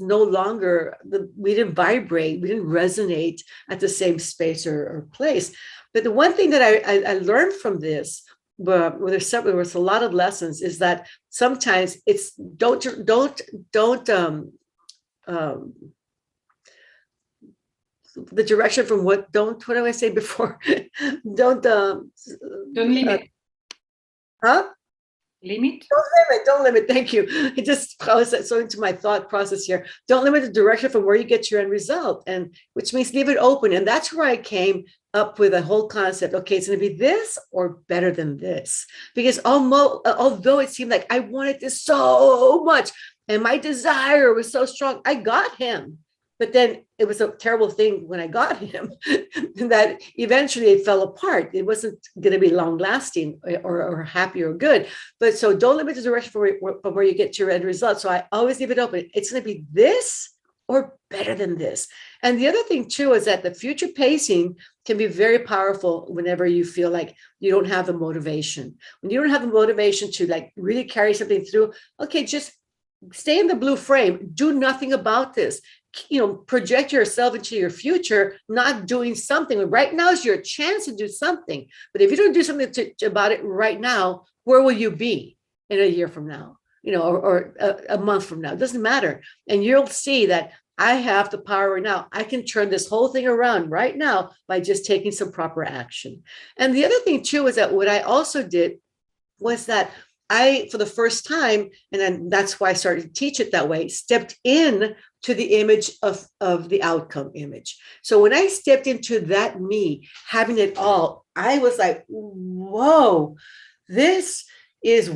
S1: no longer, we didn't vibrate, we didn't resonate at the same space or place. But the one thing that I learned from this, but there was a lot of lessons, is that sometimes it's don't the direction from what do I say before? don't
S2: limit. Limit?
S1: Don't limit. Thank you. I was so into my thought process here. Don't limit the direction from where you get your end result, and which means leave it open. And that's where I came up with a whole concept. Okay, it's going to be this or better than this, because although it seemed like I wanted this so much and my desire was so strong, I got him. But then it was a terrible thing when I got him that eventually it fell apart. It wasn't going to be long lasting or happy or good. But so don't limit the direction from where you get to your end result. So I always leave it open. It's going to be this or better than this. And the other thing too is that the future pacing can be very powerful whenever you feel like you don't have the motivation. When you don't have the motivation to like really carry something through, okay, just stay in the blue frame. Do nothing about this. Project yourself into your future, not doing something. Right now is your chance to do something. But if you don't do something about it right now, where will you be in a year from now, or a month from now? It doesn't matter. And you'll see that I have the power right now. I can turn this whole thing around right now by just taking some proper action. And the other thing too is that what I also did was that I, for the first time, and then that's why I started to teach it that way, stepped in to the image of the outcome image. So when I stepped into that me, having it all, I was like, whoa, this is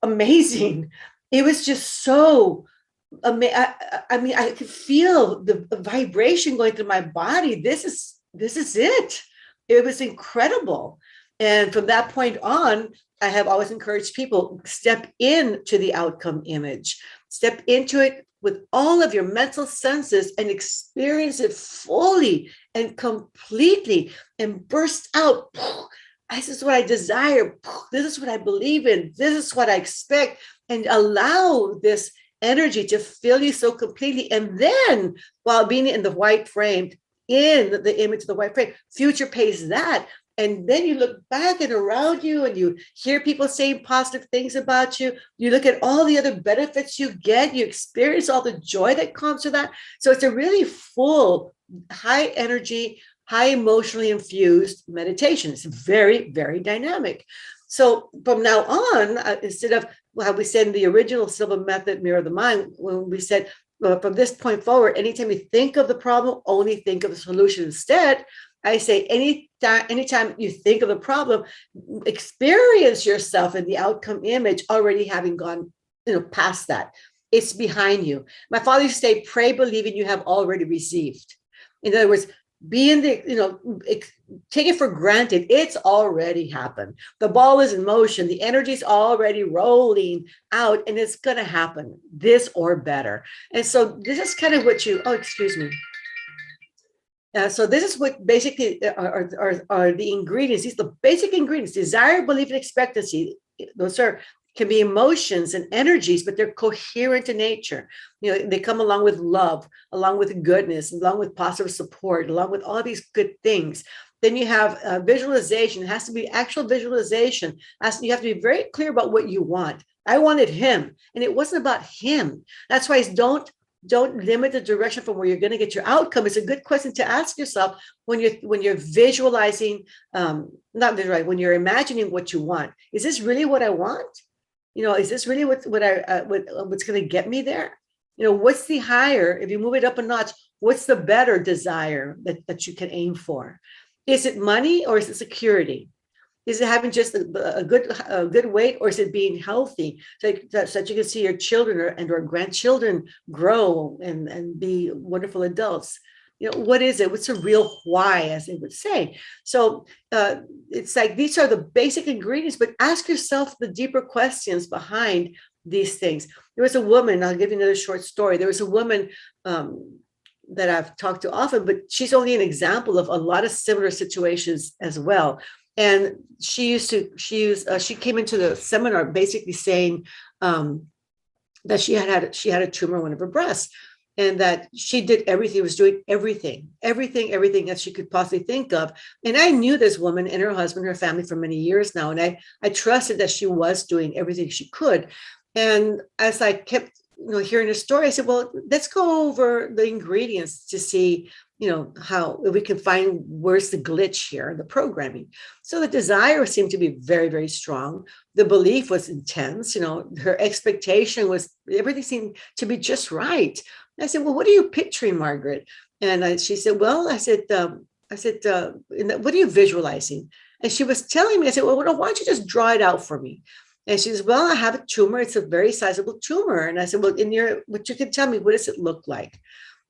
S1: amazing. It was just so amazing. I mean, I could feel the vibration going through my body. This is it. It was incredible. And from that point on, I have always encouraged people, step into the outcome image, step into it with all of your mental senses and experience it fully and completely and burst out. This is what I desire. This is what I believe in. This is what I expect. And allow this energy to fill you so completely. And then while being in the white frame, in the image of the white frame, future pays that. And then you look back and around you and you hear people saying positive things about you. You look at all the other benefits you get. You experience all the joy that comes with that. So it's a really full, high energy, high emotionally infused meditation. It's very, very dynamic. So from now on, instead of how we said in the original Silva method, Mirror of the Mind, when we said, from this point forward, anytime you think of the problem, only think of the solution instead. I say anytime you think of the problem, experience yourself in the outcome image already having gone past that. It's behind you. My father used to say, pray, believing you have already received. In other words, be in the, take it for granted. It's already happened. The ball is in motion. The energy is already rolling out, and it's going to happen, this or better. And so this is kind of what excuse me. So this is what basically are the ingredients. These are the basic ingredients: desire, belief, and expectancy. Those can be emotions and energies, but they're coherent in nature. They come along with love, along with goodness, along with positive support, along with all these good things. Then you have visualization. It has to be actual visualization. You have to be very clear about what you want. I wanted him, and it wasn't about him. That's why don't limit the direction from where you're going to get your outcome. It's a good question to ask yourself when you're visualizing, when you're imagining what you want. Is this really what I want? Is this really what's going to get me there? What's the higher, if you move it up a notch, what's the better desire that you can aim for? Is it money, or is it security? Is it having just a good weight, or is it being healthy so that you can see your children or grandchildren grow and be wonderful adults? What is it? What's the real why, as they would say? So it's like these are the basic ingredients, but ask yourself the deeper questions behind these things. There was a woman, I'll give you another short story. There was a woman that I've talked to often, but she's only an example of a lot of similar situations as well. And she came into the seminar basically saying that she had a tumor in one of her breasts, and that she did everything, was doing everything that she could possibly think of. And I knew this woman and her husband, her family for many years now. And I trusted that she was doing everything she could. And as I kept hearing her story, I said, well, let's go over the ingredients to see, how we can find where's the glitch here in the programming. So the desire seemed to be very, very strong. The belief was intense. Her expectation was, everything seemed to be just right. I said, well, what are you picturing, Margaret? And she said, well, I said, what are you visualizing? And she was telling me, I said, well, why don't you just draw it out for me? And she says, well, I have a tumor. It's a very sizable tumor. And I said, well, what you can tell me, what does it look like?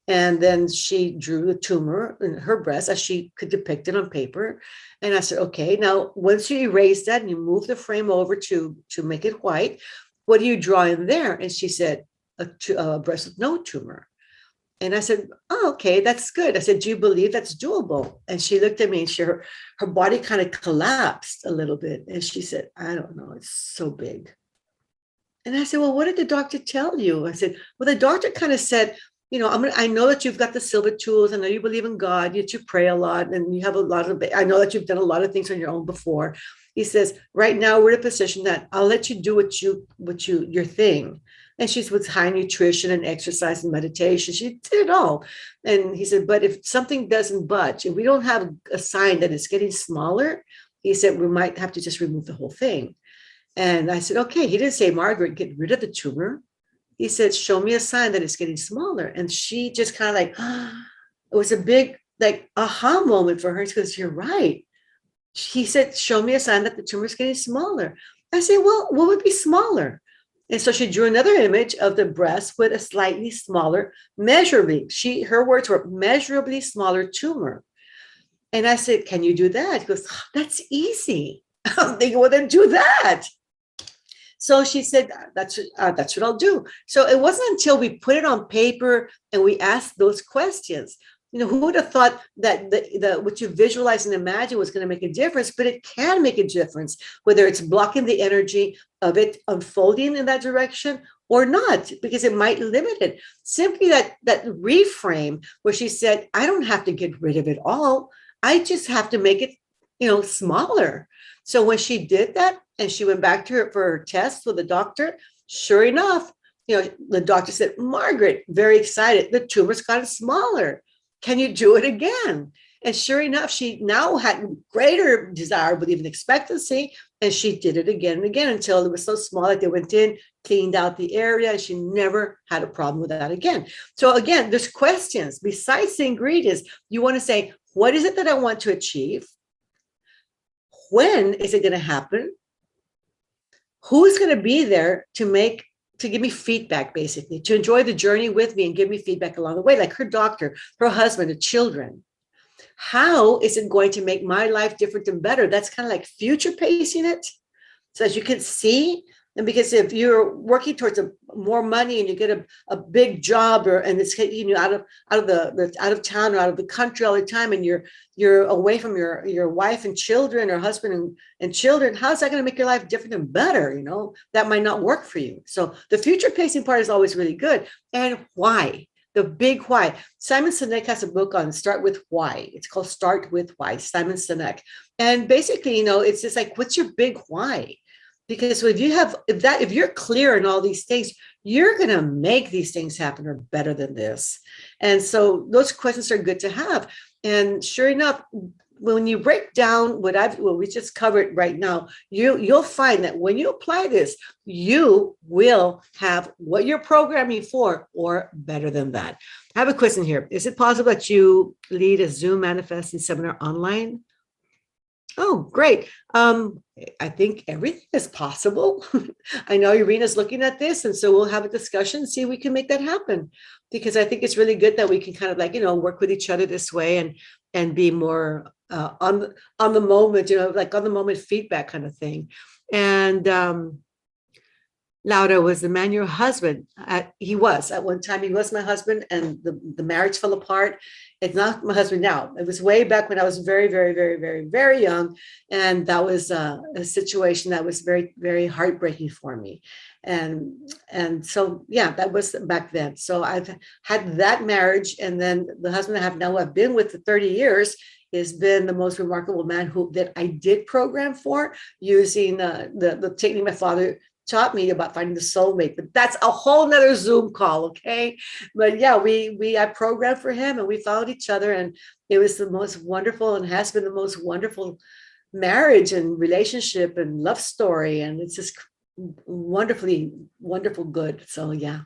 S1: And then she drew the tumor in her breast as she could depict it on paper. And I said, okay, now once you erase that and you move the frame over to make it white, what do you draw in there? And she said, a breast with no tumor. And I said, oh, okay, that's good. I said, do you believe that's doable? And she looked at me and her body kind of collapsed a little bit. And she said, I don't know, it's so big. And I said, well, what did the doctor tell you? I said, well, the doctor kind of said, I know that you've got the Silva tools. I know you believe in God, yet you pray a lot, and you have a lot of, I know that you've done a lot of things on your own before. He says, right now we're in a position that I'll let you do your thing. And she's with high nutrition and exercise and meditation. She did it all. And he said, but if something doesn't budge, and we don't have a sign that it's getting smaller, he said, we might have to just remove the whole thing. And I said, okay. He didn't say, Margaret, get rid of the tumor. He said, show me a sign that it's getting smaller. And she just kind of it was a big aha moment for her. She goes, you're right. He said, show me a sign that the tumor is getting smaller. I said, well, what would be smaller? And so she drew another image of the breast with a slightly smaller, her words were measurably smaller tumor. And I said, can you do that? He goes, that's easy. I'm thinking, well, then do that. So she said, that's what I'll do. So it wasn't until we put it on paper and we asked those questions. Who would have thought that what you visualize and imagine was going to make a difference, but it can make a difference, whether it's blocking the energy of it unfolding in that direction or not, because it might limit it. Simply that reframe where she said, I don't have to get rid of it all. I just have to make it, smaller. So when she did that and she went back to her for her test with the doctor, sure enough, the doctor said, Margaret, very excited, the tumor's gotten smaller. Can you do it again? And sure enough, she now had greater desire, but even expectancy. And she did it again and again until it was so small that they went in, cleaned out the area, and she never had a problem with that again. So again, there's questions besides the ingredients. You want to say, what is it that I want to achieve? When is it going to happen? Who's going to be there to make to give me feedback, basically, to enjoy the journey with me and give me feedback along the way, like her doctor, her husband, the children. How is it going to make my life different and better? That's kind of like future pacing it. So as you can see, and because if you're working towards more money and you get a big job, and it's getting you out of town or out of the country all the time, and you're away from your wife and children, or husband and children, how's that going to make your life different and better? That might not work for you. So the future pacing part is always really good. And why? The big why. Simon Sinek has a book on Start With Why. It's called Start With Why, Simon Sinek. And basically, it's just like, what's your big why? Because if you're clear in all these things, you're going to make these things happen or better than this. And so those questions are good to have. And sure enough, when you break down what we just covered right now, you'll find that when you apply this, you will have what you're programming for or better than that. I have a question here. Is it possible that you lead a Zoom manifesting seminar online? Oh, great. I think everything is possible. I know Irina's looking at this, and so we'll have a discussion, see if we can make that happen. Because I think it's really good that we can kind of work with each other this way and be more on the moment, like on the moment feedback kind of thing. And Laura, was the man your husband? He was at one time. He was my husband, and the marriage fell apart. It's not my husband now. It was way back when I was very, very, very, very, very young, and that was a situation that was very, very heartbreaking for me. And so yeah, that was back then. So I've had that marriage, and then the husband I have now, I've been with for 30 years. Has been the most remarkable man that I did program for using the technique my father taught me about finding the soulmate, but that's a whole nother Zoom call. Okay. But yeah, I programmed for him, and we followed each other, and it was the most wonderful, and has been the most wonderful marriage and relationship and love story. And it's just wonderfully, wonderful good. So yeah.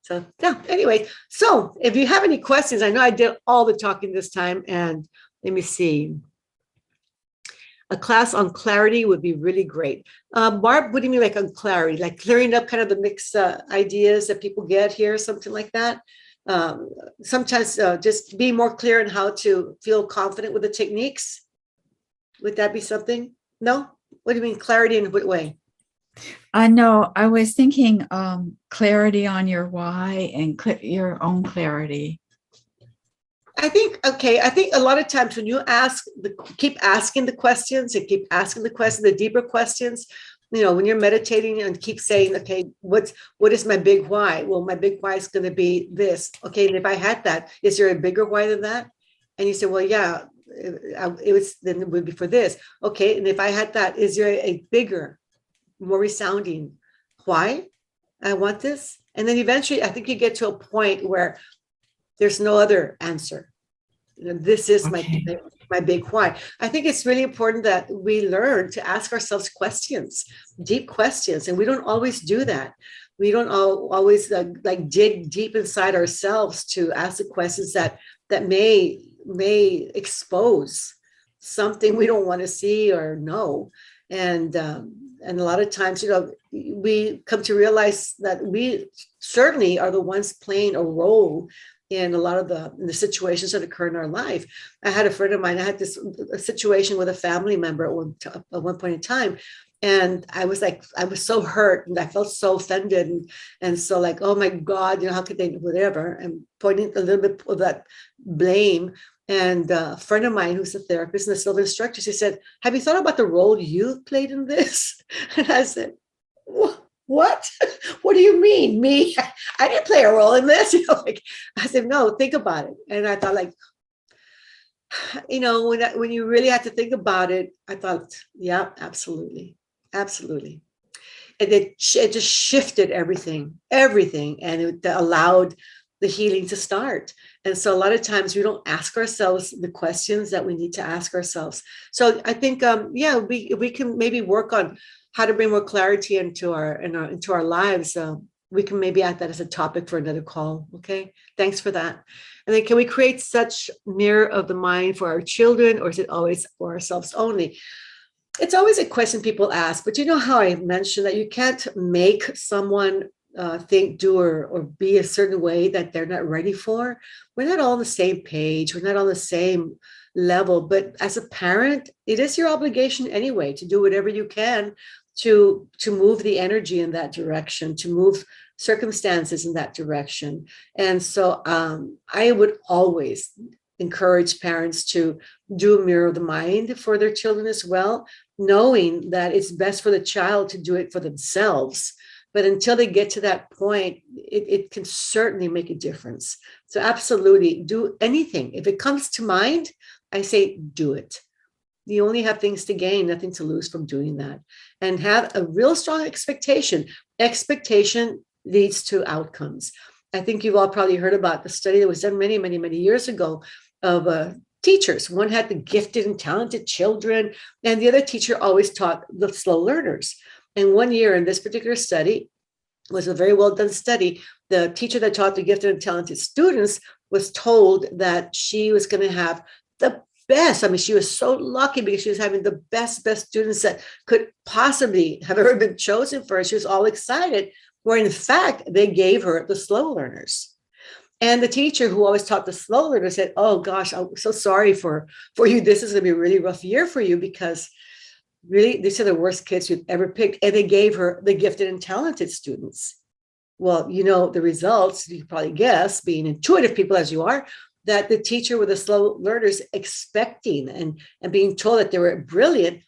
S1: So yeah, anyway, so if you have any questions, I know I did all the talking this time, and let me see. A class on clarity would be really great. Barb, what do you mean like on clarity? Like clearing up kind of the mixed ideas that people get here, something like that? Sometimes just be more clear in how to feel confident with the techniques. Would that be something? No? What do you mean clarity in what way?
S3: No, I was thinking clarity on your why and your own clarity.
S1: I think a lot of times when you keep asking the questions and keep asking the deeper questions, when you're meditating and keep saying, okay, what is my big why? Well, my big why is going to be this. Okay. And if I had that, is there a bigger why than that? And you say, well, yeah, then it would be for this. Okay. And if I had that, is there a bigger, more resounding why I want this? And then eventually I think you get to a point where there's no other answer. This is my big why. I think it's really important that we learn to ask ourselves questions, deep questions, and we don't always do that. We don't always dig deep inside ourselves to ask the questions that may expose something we don't want to see or know. And a lot of times, we come to realize that we certainly are the ones playing a role in a lot of the situations that occur in our life. I had a friend of mine, I had a situation with a family member at one point in time. And I was so hurt, and I felt so offended. And so like, oh my God, how could they, whatever, and pointing a little bit of that blame. And a friend of mine who's a therapist and a Silva instructor, she said, have you thought about the role you played in this? And I said, what? What do you mean, me? I didn't play a role in this. I said, no, think about it. And I thought, when you really had to think about it, I thought, yeah, absolutely. And it just shifted everything, and it allowed the healing to start. And so a lot of times we don't ask ourselves the questions that we need to ask ourselves. So I think, we can maybe work on how to bring more clarity into our lives. We can maybe add that as a topic for another call. Okay, thanks for that. And then, can we create such mirror of the mind for our children, or is it always for ourselves only? It's always a question people ask, but you know how I mentioned that you can't make someone think, do, or be a certain way that they're not ready for. We're not all on the same page. We're not on the same level. But as a parent, it is your obligation anyway to do whatever you can to move the energy in that direction, to move circumstances in that direction. And so I would always encourage parents to do a mirror of the mind for their children as well, knowing that it's best for the child to do it for themselves. But until they get to that point, it can certainly make a difference. So absolutely do anything. If it comes to mind, I say do it. You only have things to gain, nothing to lose from doing that. And have a real strong expectation. Expectation leads to outcomes. I think you've all probably heard about the study that was done many, many, many years ago of teachers. One had the gifted and talented children, and the other teacher always taught the slow learners. And one year in this particular study was a very well done study. The teacher that taught the gifted and talented students was told that she was going to have the best. I mean, she was so lucky because she was having the best students that could possibly have ever been chosen for her. She was all excited, where in fact, they gave her the slow learners. And the teacher who always taught the slow learners said, oh gosh, I'm so sorry for you. This is going to be a really rough year for you, because really, these are the worst kids you've ever picked. And they gave her the gifted and talented students. Well, you know, the results, you can probably guess, being intuitive people as you are, that the teacher with the slow learners, expecting and being told that they were brilliant,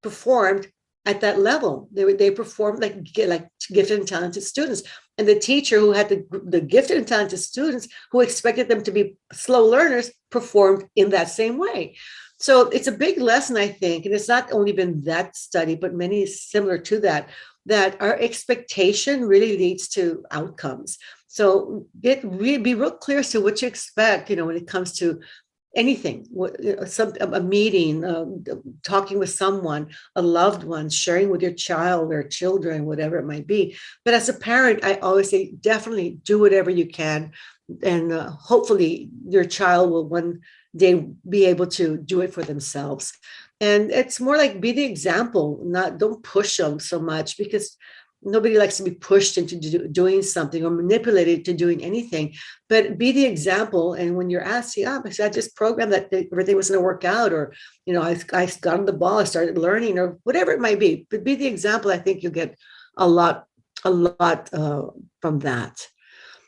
S1: performed at that level. They performed like gifted and talented students. And the teacher who had the gifted and talented students, who expected them to be slow learners, performed in that same way. So it's a big lesson, I think, and it's not only been that study, but many similar to that, that our expectation really leads to outcomes. So be real clear as to what you expect, when it comes to anything, a meeting, talking with someone, a loved one, sharing with your child or children, whatever it might be. But as a parent, I always say, definitely do whatever you can. And hopefully your child will one day be able to do it for themselves. And it's more like be the example, don't push them so much, because nobody likes to be pushed into doing something or manipulated to doing anything, but be the example. And when you're asked, I just programmed that everything was going to work out, or, I got on the ball, I started learning, or whatever it might be, but be the example. I think you'll get a lot from that.